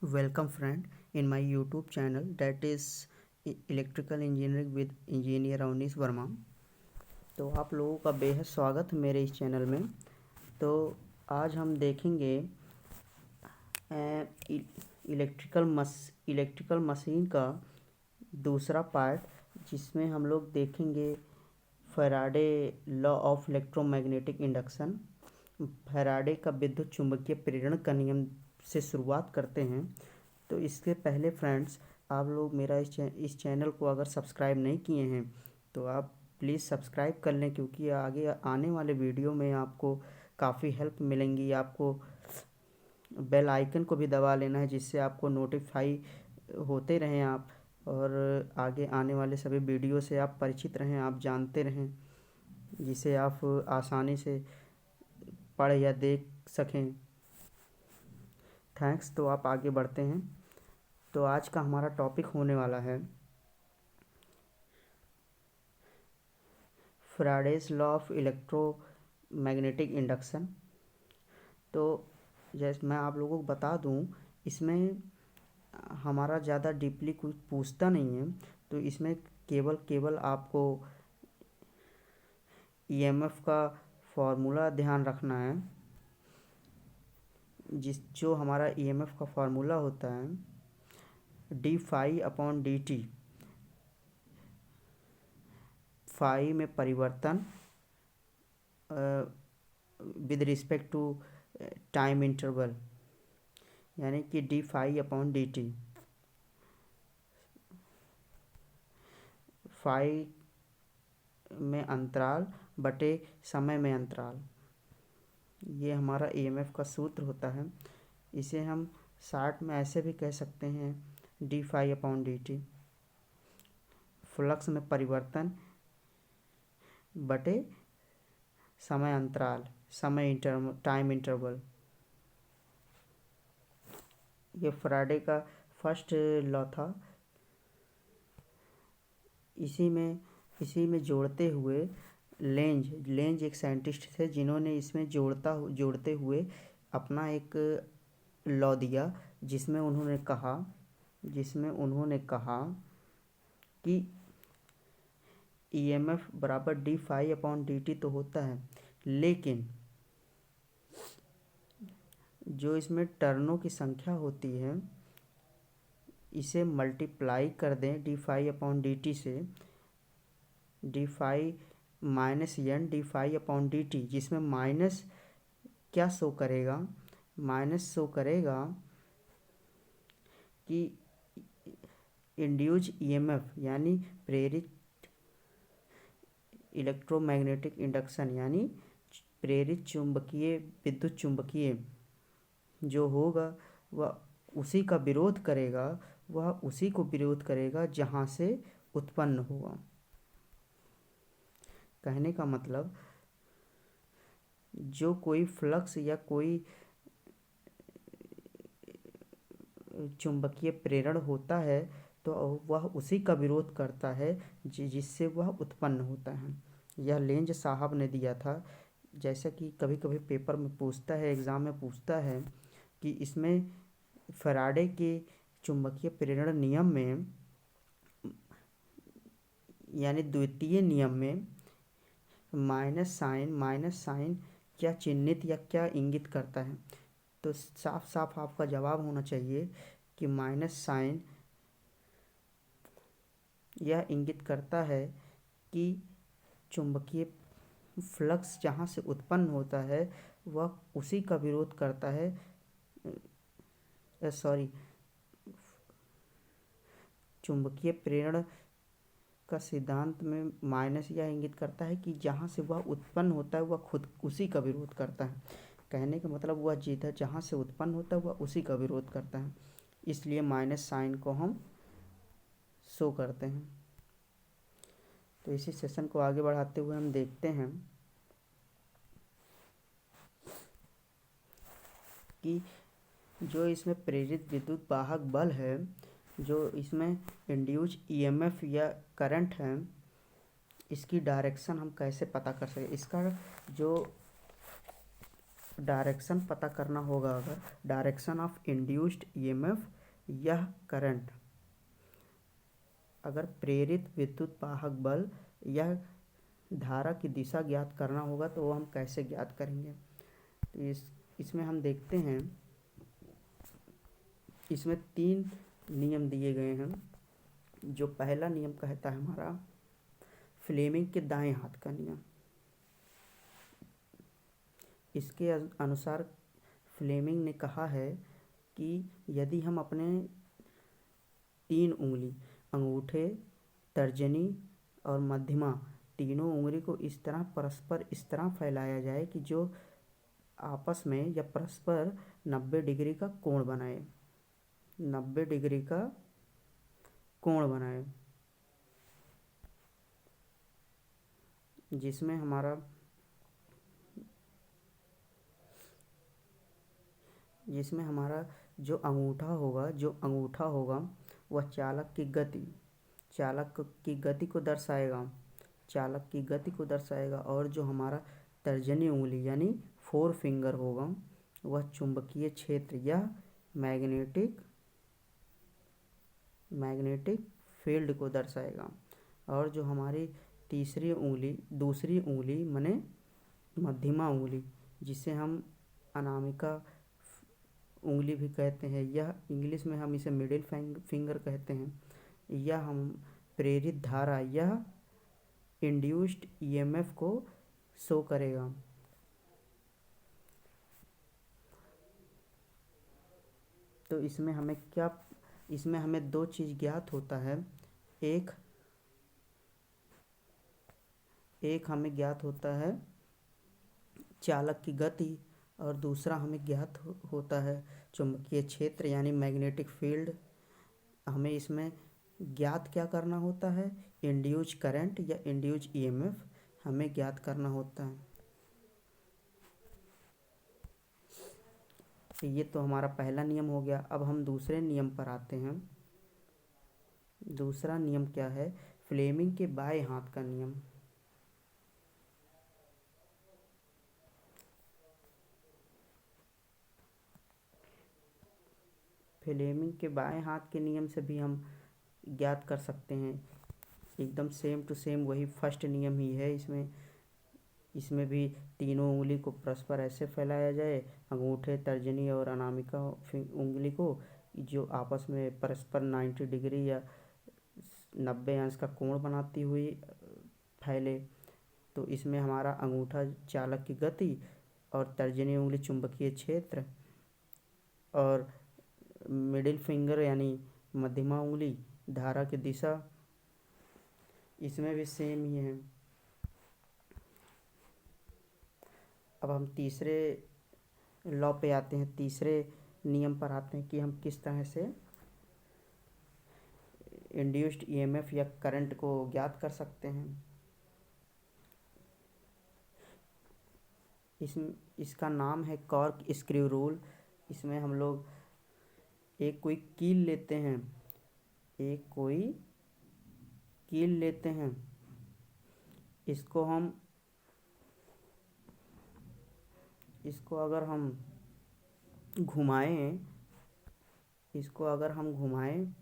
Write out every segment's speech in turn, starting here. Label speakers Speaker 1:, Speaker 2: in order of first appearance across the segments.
Speaker 1: Welcome friend in my YouTube channel that is electrical engineering with engineer Avnish Verma. तो आप लोगों का बेहद स्वागत है मेरे इस चैनल में। तो आज हम देखेंगे इलेक्ट्रिकल मशीन का दूसरा पार्ट, जिसमें हम लोग देखेंगे Faraday law of electromagnetic induction. Faraday का विद्युत चुंबकीय प्रेरण का नियम से शुरुआत करते हैं। तो इसके पहले फ्रेंड्स, आप लोग मेरा इस चैनल को अगर सब्सक्राइब नहीं किए हैं तो आप प्लीज़ सब्सक्राइब कर लें, क्योंकि आगे आने वाले वीडियो में आपको काफ़ी हेल्प मिलेंगी। आपको बेल आइकन को भी दबा लेना है, जिससे आपको नोटिफाई होते रहें आप, और आगे आने वाले सभी वीडियो से आप परिचित रहें, आप जानते रहें, जिसे आप आसानी से पढ़ या देख सकें। थैंक्स। तो आप आगे बढ़ते हैं। तो आज का हमारा टॉपिक होने वाला है Faraday's law of electromagnetic induction. तो जैसे मैं आप लोगों को बता दूं, इसमें हमारा ज़्यादा डीपली कुछ पूछता नहीं है। तो इसमें केवल आपको ईएमएफ का फॉर्मूला ध्यान रखना है। जो हमारा ईएमएफ का फार्मूला होता है d phi upon D t. Phi में परिवर्तन with respect to time interval, यानी कि d phi upon D t. Phi में अंतराल बटे समय में अंतराल, ये हमारा ईएमएफ का सूत्र होता है। इसे हम शॉर्ट में ऐसे भी कह सकते हैं d phi upon D t. Flux में परिवर्तन बटे समय अंतराल, टाइम इंटरवल। ये फैराडे का फर्स्ट लॉ था। इसी में जोड़ते हुए लेंज एक साइंटिस्ट थे, जिन्होंने इसमें जोड़ते हुए अपना एक लॉ दिया, जिसमें उन्होंने कहा कि ईएमएफ बराबर d phi upon D t तो होता है, लेकिन जो इसमें टर्नों की संख्या होती है, इसे मल्टीप्लाई कर दें D phi upon D T से, D phi minus N D phi upon D T, जिसमें माइनस क्या शो करेगा, माइनस शो करेगा कि इंड्यूज ईएमएफ यानी प्रेरित इलेक्ट्रोमैग्नेटिक इंडक्शन, यानी प्रेरित विद्युत चुंबकीय जो होगा वह उसी को विरोध करेगा जहाँ से उत्पन्न होगा। कहने का मतलब, जो कोई फ्लक्स या कोई चुंबकीय प्रेरण होता है तो वह उसी का विरोध करता है जिससे वह उत्पन्न होता है। यह लेंज साहब ने दिया था। जैसा कि कभी कभी पेपर में पूछता है, एग्ज़ाम में पूछता है कि इसमें फैराडे के चुंबकीय प्रेरण नियम में, यानी द्वितीय नियम में, माइनस साइन क्या चिन्हित या क्या इंगित करता है। तो साफ साफ आपका जवाब होना चाहिए कि माइनस साइन यह इंगित करता है कि चुंबकीय फ्लक्स जहाँ से उत्पन्न होता है वह उसी का विरोध करता है। चुंबकीय प्रेरण का सिद्धांत में माइनस यह इंगित करता है कि जहाँ से वह उत्पन्न होता है वह खुद उसी का विरोध करता है। कहने का मतलब, वह चीज़ है जहाँ से उत्पन्न होता है वह उसी का विरोध करता है, इसलिए माइनस साइन को हम शो करते हैं। तो इसी सेशन को आगे बढ़ाते हुए हम देखते हैं कि जो इसमें प्रेरित विद्युत वाहक बल है, जो इसमें इंड्यूस ईएमएफ या करंट है, इसकी डायरेक्शन हम कैसे पता कर सकें। इसका जो डायरेक्शन पता करना होगा, अगर डायरेक्शन ऑफ इंड्यूस्ड ईएमएफ यह करंट, अगर प्रेरित विद्युत वाहक बल, यह धारा की दिशा ज्ञात करना होगा तो वो हम कैसे ज्ञात करेंगे। तो इसमें हम देखते हैं, इसमें 3 नियम दिए गए हैं। जो पहला नियम कहता है हमारा फ्लेमिंग के दाएं हाथ का नियम। इसके अनुसार फ्लेमिंग ने कहा है कि यदि हम अपने 3 उंगली, अंगूठे, तर्जनी और मध्यमा, तीनों उंगली को इस तरह परस्पर इस तरह फैलाया जाए कि जो आपस में या परस्पर 90 डिग्री का कोण बनाए, 90 डिग्री का कोण बनाए, जिसमें हमारा जो अंगूठा होगा वह चालक की गति को दर्शाएगा, और जो हमारा तर्जनी उंगली यानी 4 फिंगर होगा वह चुंबकीय क्षेत्र या मैग्नेटिक फील्ड को दर्शाएगा, और जो हमारी दूसरी उंगली माने मध्यमा उंगली, जिसे हम अनामिका उंगली भी कहते हैं, यह इंग्लिश में हम इसे मिडिल फिंगर कहते हैं, यह हम प्रेरित धारा यह इंड्यूस्ड ईएमएफ को शो करेगा। तो इसमें हमें 2 चीज़ ज्ञात होता है। एक हमें ज्ञात होता है चालक की गति, और दूसरा हमें ज्ञात होता है चुंबकीय क्षेत्र यानी मैग्नेटिक फील्ड। हमें इसमें ज्ञात क्या करना होता है, इंड्यूस करंट या इंड्यूस ईएमएफ हमें ज्ञात करना होता है। ये तो हमारा पहला नियम हो गया। अब हम दूसरे नियम पर आते हैं। दूसरा नियम क्या है, फ्लेमिंग के बाएं हाथ का नियम। फ्लेमिंग के बाएं हाथ के नियम से भी हम ज्ञात कर सकते हैं, एकदम सेम टू सेम वही फर्स्ट नियम ही है। इसमें भी तीनों उंगली को परस्पर ऐसे फैलाया जाए, अंगूठे, तर्जनी और अनामिका उंगली को, जो आपस में परस्पर 90 डिग्री या 90 अंश का कोण बनाती हुई फैले। तो इसमें हमारा अंगूठा चालक की गति और तर्जनी उंगली चुंबकीय क्षेत्र और मिडिल फिंगर यानी मध्यमा उंगली धारा की दिशा, इसमें भी सेम ही है। अब हम तीसरे लॉ पे आते हैं, तीसरे नियम पर आते हैं कि हम किस तरह से इंड्यूस्ड ईएमएफ या करंट को ज्ञात कर सकते हैं। इसका नाम है कॉर्क स्क्रू रूल। इसमें हम लोग कोई कील लेते हैं, इसको अगर हम घुमाएं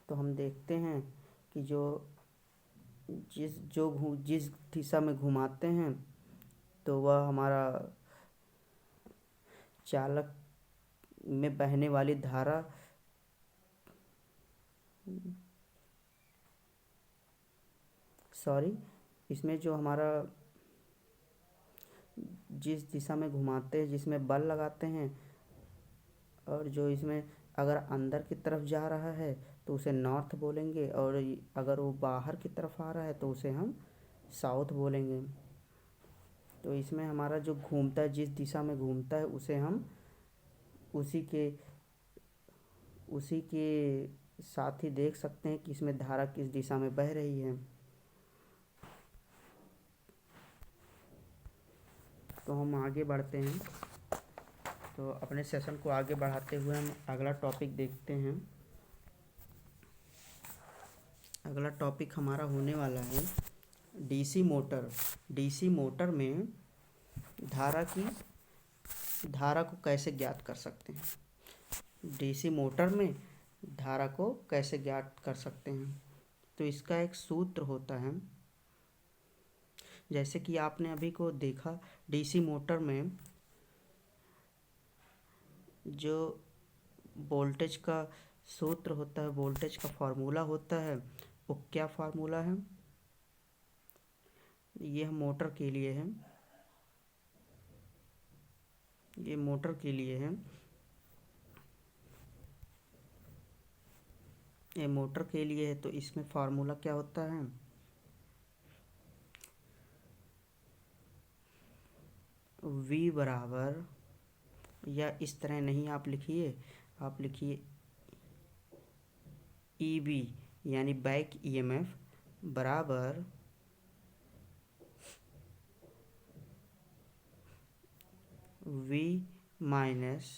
Speaker 1: तो हम देखते हैं कि जिस दिशा में घुमाते हैं तो वह हमारा चालक में बहने वाली धारा इसमें जो हमारा जिस दिशा में घुमाते हैं, जिसमें बल लगाते हैं, और जो इसमें अगर अंदर की तरफ जा रहा है तो उसे नॉर्थ बोलेंगे, और अगर वो बाहर की तरफ आ रहा है तो उसे हम साउथ बोलेंगे। तो इसमें हमारा जो घूमता है, जिस दिशा में घूमता है, उसे हम उसी के साथ ही देख सकते हैं कि इसमें धारा किस दिशा में बह रही है। तो हम आगे बढ़ते हैं। तो अपने सेशन को आगे बढ़ाते हुए हम अगला टॉपिक देखते हैं। अगला टॉपिक हमारा होने वाला है डीसी मोटर। डीसी मोटर में धारा को कैसे ज्ञात कर सकते हैं। डीसी मोटर में धारा को कैसे ज्ञात कर सकते हैं। तो इसका एक सूत्र होता है, जैसे कि आपने अभी को देखा डीसी मोटर में जो वोल्टेज का सूत्र होता है, वोल्टेज का फार्मूला होता है, वो क्या फार्मूला है, ये मोटर के लिए है, ये मोटर के लिए है, ये मोटर के लिए है। तो इसमें फार्मूला क्या होता है, V बराबर, या इस तरह नहीं आप लिखिए, आप लिखिए EB यानी बैक EMF बराबर V माइनस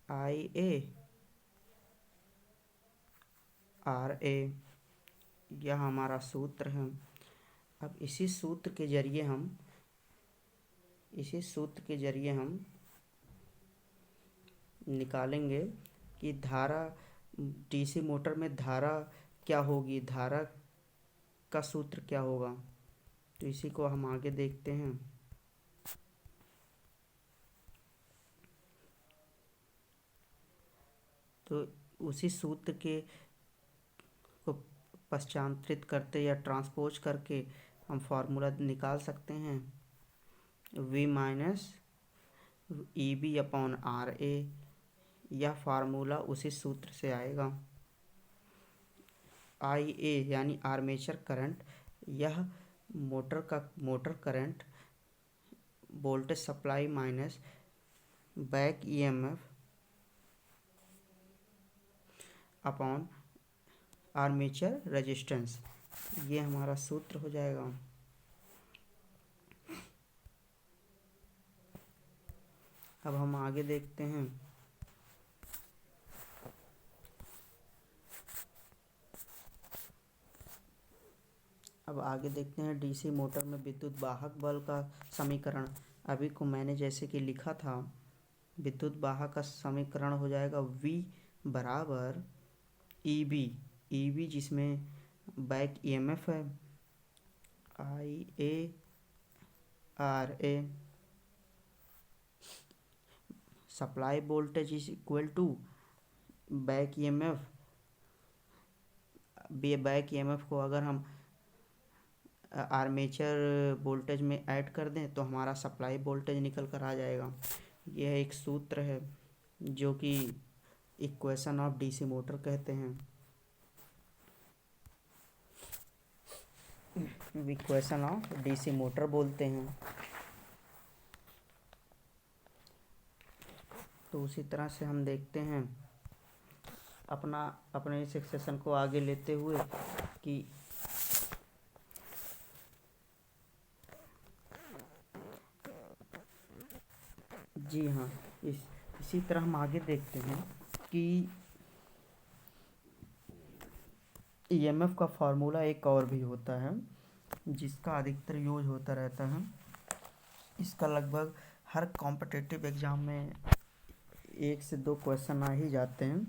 Speaker 1: IA RA, यह हमारा सूत्र है। अब इसी सूत्र के जरिए हम निकालेंगे कि धारा, डीसी मोटर में धारा क्या होगी, धारा का सूत्र क्या होगा। तो इसी को हम आगे देखते हैं। तो उसी सूत्र के को पश्चांतरित करते या ट्रांसपोज करके हम फार्मूला निकाल सकते हैं, V minus EB upon RA। यह फार्मूला उसी सूत्र से आएगा। IA यानी आर्मेचर करंट, यह motor current voltage supply minus back EMF upon armature resistance, ये हमारा सूत्र हो जाएगा। अब हम आगे देखते हैं। अब आगे देखते हैं डीसी मोटर में विद्युत वाहक बल का समीकरण। अभी को मैंने जैसे कि लिखा था, विद्युत वाहक का समीकरण हो जाएगा V बराबर EB जिसमें बैक EMF है, IA RA, supply voltage is equal to back EMF को अगर हम आर्मेचर वोल्टेज में ऐड कर दें तो हमारा सप्लाई वोल्टेज निकल कर आ जाएगा। यह एक सूत्र है जो कि इक्वेशन ऑफ डीसी मोटर कहते हैं, इक्वेशन ऑफ डीसी मोटर बोलते हैं। तो उसी तरह से हम देखते हैं अपने इस सेक्शन को आगे लेते हुए कि जी हाँ, इसी तरह हम आगे देखते हैं कि EMF का फार्मूला एक और भी होता है जिसका अधिकतर यूज होता रहता है। इसका लगभग हर कॉम्पिटिटिव एग्ज़ाम में 1 से 2 क्वेश्चन आ ही जाते हैं।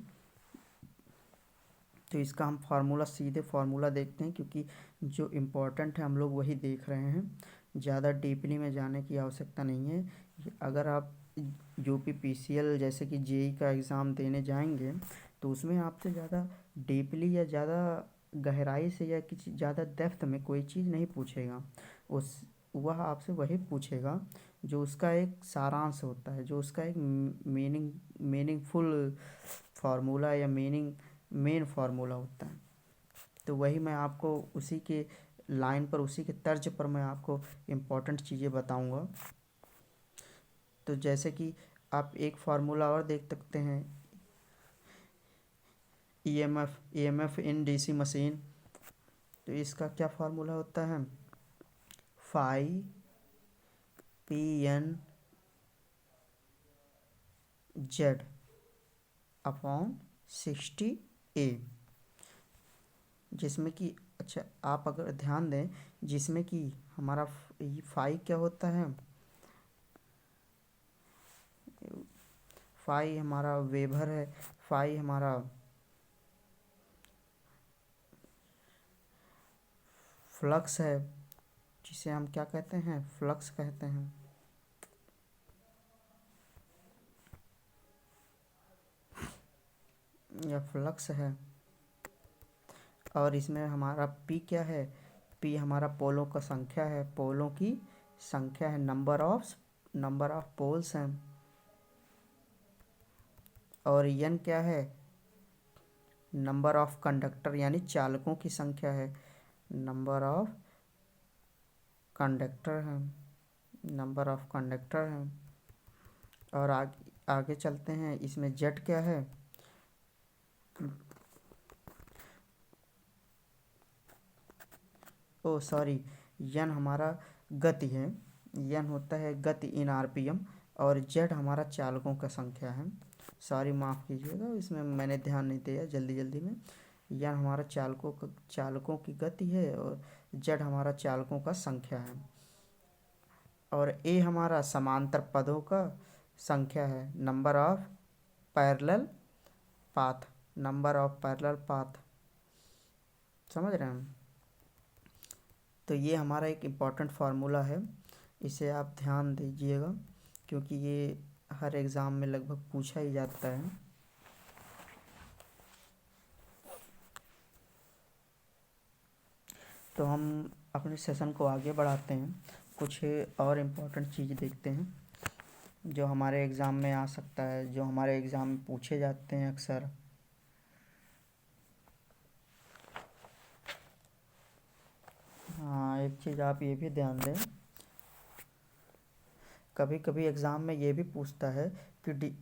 Speaker 1: तो इसका हम सीधे फार्मूला देखते हैं, क्योंकि जो इम्पोर्टेंट है हम लोग वही देख रहे हैं, ज़्यादा डीपली में जाने की आवश्यकता नहीं है। अगर आप UPPCL जैसे कि JEE का एग्ज़ाम देने जाएंगे तो उसमें आपसे ज़्यादा डीपली या ज़्यादा गहराई से या किसी ज़्यादा डेप्थ में कोई चीज़ नहीं पूछेगा। वह आपसे वही पूछेगा जो उसका एक सारांश होता है, जो उसका एक मीनिंगफुल फार्मूला या मेन फार्मूला होता है। तो वही मैं आपको उसी के लाइन पर, उसी के तर्ज पर मैं आपको इम्पोर्टेंट चीज़ें बताऊंगा। तो जैसे कि आप एक फार्मूला और देख सकते हैं, EMF इन डीसी मशीन। तो इसका क्या फार्मूला होता है, phi PN Z upon 60A, जिसमें कि अच्छा आप अगर ध्यान दें, जिसमें कि हमारा फाई क्या होता है, फाई हमारा वेबर है, फाई हमारा फ्लक्स है, जिसे हम क्या कहते हैं, फ्लक्स कहते हैं। यह फ्लक्स है। और इसमें हमारा पी क्या है, पी हमारा पोलों का संख्या है, पोलों की संख्या है, नंबर ऑफ पोल्स हैं। और एन क्या है, नंबर ऑफ कंडक्टर यानी चालकों की संख्या है, नंबर ऑफ कंडक्टर है, नंबर ऑफ कंडक्टर है। और आगे चलते हैं, इसमें जेट क्या है, ओ सॉरी, यन हमारा गति है, यन होता है गति इन आरपीएम, और जेड हमारा चालकों का संख्या है। सॉरी माफ़ कीजिएगा, इसमें मैंने ध्यान नहीं दिया जल्दी में। यन हमारा चालकों की गति है, और जेड हमारा चालकों का संख्या है। और ए हमारा समांतर पदों का संख्या है, number of parallel path, number of parallel path. समझ रहे हैं। तो ये हमारा एक इम्पॉर्टेंट फार्मूला है, इसे आप ध्यान दीजिएगा, क्योंकि ये हर एग्ज़ाम में लगभग पूछा ही जाता है। तो हम अपने सेशन को आगे बढ़ाते हैं, कुछ और इम्पोर्टेंट चीज़ देखते हैं जो हमारे एग्ज़ाम में आ सकता है, जो हमारे एग्ज़ाम में पूछे जाते हैं अक्सर। हाँ, एक चीज़ आप ये भी ध्यान दें, कभी कभी एग्ज़ाम में ये भी पूछता है कि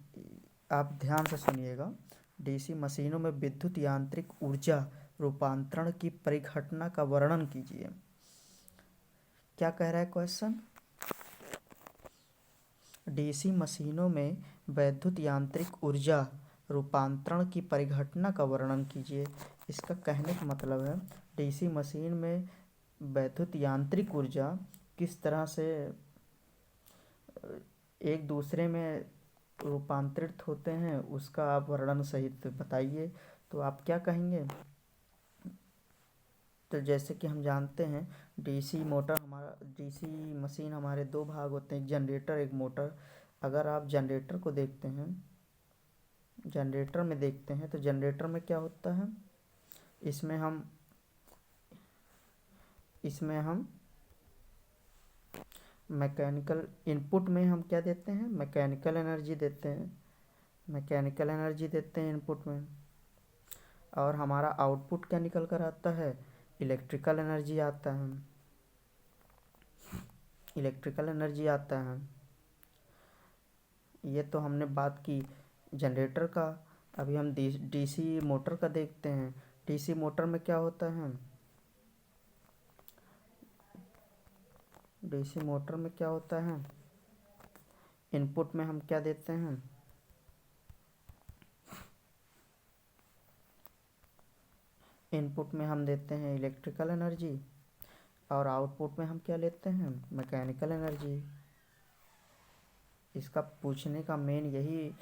Speaker 1: आप ध्यान से सुनिएगा, डीसी मशीनों में विद्युत यांत्रिक ऊर्जा रूपांतरण की परिघटना का वर्णन कीजिए। क्या कह रहा है क्वेश्चन, डीसी मशीनों में वैद्युत यांत्रिक ऊर्जा रूपांतरण की परिघटना का वर्णन कीजिए। इसका कहने का मतलब है, डीसी मशीन में वैद्युत यांत्रिक ऊर्जा किस तरह से एक दूसरे में रूपांतरित होते हैं, उसका आप वर्णन सहित बताइए। तो आप क्या कहेंगे, तो जैसे कि हम जानते हैं, डीसी मशीन हमारे दो भाग होते हैं, एक जनरेटर एक मोटर। अगर आप जनरेटर को देखते हैं, जनरेटर में देखते हैं, तो जनरेटर में क्या होता है, इसमें हम मैकेनिकल इनपुट में हम क्या देते हैं, मैकेनिकल एनर्जी देते हैं, मैकेनिकल एनर्जी देते हैं इनपुट में। और हमारा आउटपुट क्या निकल कर आता है, इलेक्ट्रिकल एनर्जी आता है, इलेक्ट्रिकल एनर्जी आता है। ये तो हमने बात की जनरेटर का। अभी हम डीसी मोटर का देखते हैं। डीसी मोटर में क्या होता है, डीसी मोटर में क्या होता है, इनपुट में हम क्या देते हैं, इनपुट में हम देते हैं इलेक्ट्रिकल एनर्जी, और आउटपुट में हम क्या लेते हैं, मैकेनिकल एनर्जी। इसका पूछने का मेन यही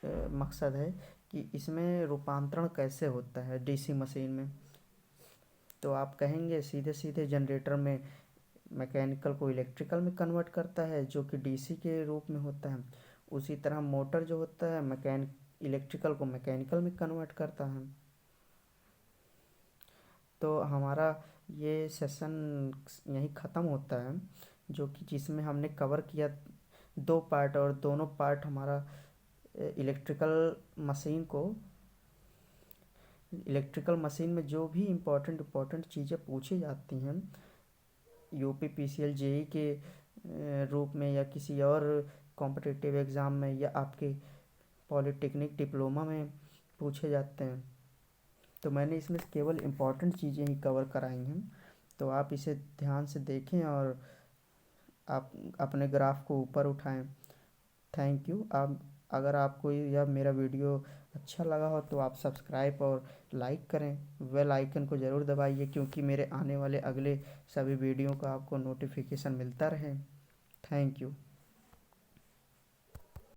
Speaker 1: मकसद है कि इसमें रूपांतरण कैसे होता है डीसी मशीन में। तो आप कहेंगे सीधे सीधे जनरेटर में मैकेनिकल को इलेक्ट्रिकल में कन्वर्ट करता है, जो कि डीसी के रूप में होता है। उसी तरह मोटर जो होता है इलेक्ट्रिकल को मैकेनिकल में कन्वर्ट करता है। तो हमारा ये सेशन यहीं ख़त्म होता है, जो कि जिसमें हमने कवर किया दो पार्ट, और दोनों पार्ट हमारा इलेक्ट्रिकल मशीन में जो भी इम्पोर्टेंट चीज़ें पूछी जाती हैं यूपी पीसीएल के रूप में, या किसी और कॉम्पिटिटिव एग्ज़ाम में, या आपके पॉलिटेक्निक डिप्लोमा में पूछे जाते हैं, तो मैंने इसमें केवल इम्पोर्टेंट चीज़ें ही कवर कराई हैं। तो आप इसे ध्यान से देखें और आप अपने ग्राफ को ऊपर उठाएं। Thank you. आप अगर आपको यह मेरा वीडियो अच्छा लगा हो तो आप सब्सक्राइब और लाइक करें, बेल आइकन को ज़रूर दबाइए, क्योंकि मेरे आने वाले अगले सभी वीडियो का आपको नोटिफिकेशन मिलता रहे। Thank you.